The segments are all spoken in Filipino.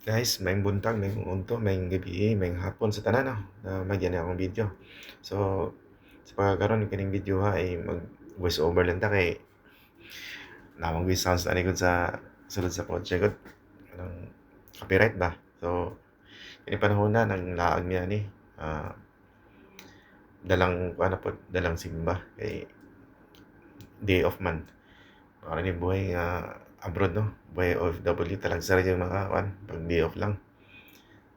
Guys, maayong buntag, maayong unto, maayong gabi, maayong hapon sa tanan na magyan na akong video. So, sa pagkakaroon kining video ay mag-voice over lang ta kay namang sounds na likod sa sulod sa kotse gud. Anong copyright ba? So, ini panahon na nang laag niya ni dalang ano po, dalang simba kay day off man. Para ni buhay nga abroad no, buhay OFW talag sa yung mga pag day off lang.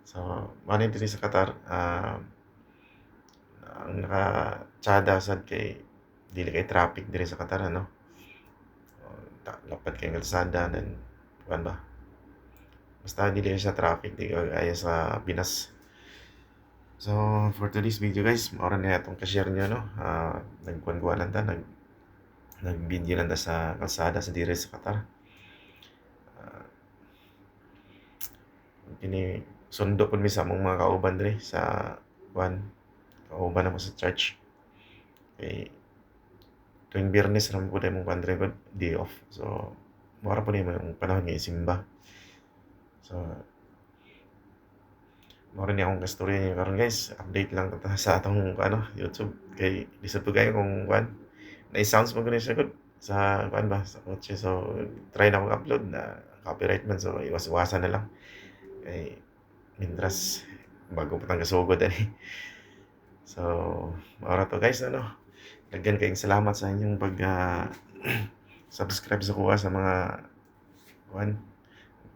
So, manin diri sa Qatar, ang nakatsada sad kay dili kay traffic diri sa Qatar ano. Lapad kay kalsada then kuan ba? Basta dili siya traffic di kagaya sa Pinas. So, for today's video guys, maura na itong ka-share nyo no. Nagkuan-kuan lang ta, nag-video lang ta sa kalsada sa diri sa Qatar. Kini sundo pud mi sa among mga kauban diri sa kuan, kauban ako sa church. Kay tuwing Biyernes ra pud imong kuan diri day off. So, mora po nimo yung panahon nga isimba. So, mora ni akong kastorya niyo karon guys. Update lang ta sa atong ano, YouTube. Kay lisod po kayo kung kuan. Na-sounds mo gani siya gud sa kuan ba sa kotse. So, try na akong upload na copyright man. So, iwas-iwasan na lang. Kay mintras bago pa tang kasugod ani. So, mora to guys ano. Daghan kayong salamat sa inyong pag subscribe sa kuha sa mga kuan,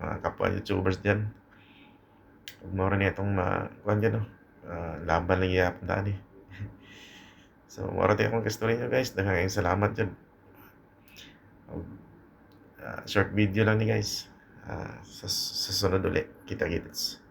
mga kapwa YouTubers diyan. Mora ni itong kuan diyan no. Laban lang gyapon ta ani. So, mora tayo akong kastorya nyo guys. Daghan kayong salamat diyan. Short video lang ni guys. Sa sunod ulit. Kita-kits.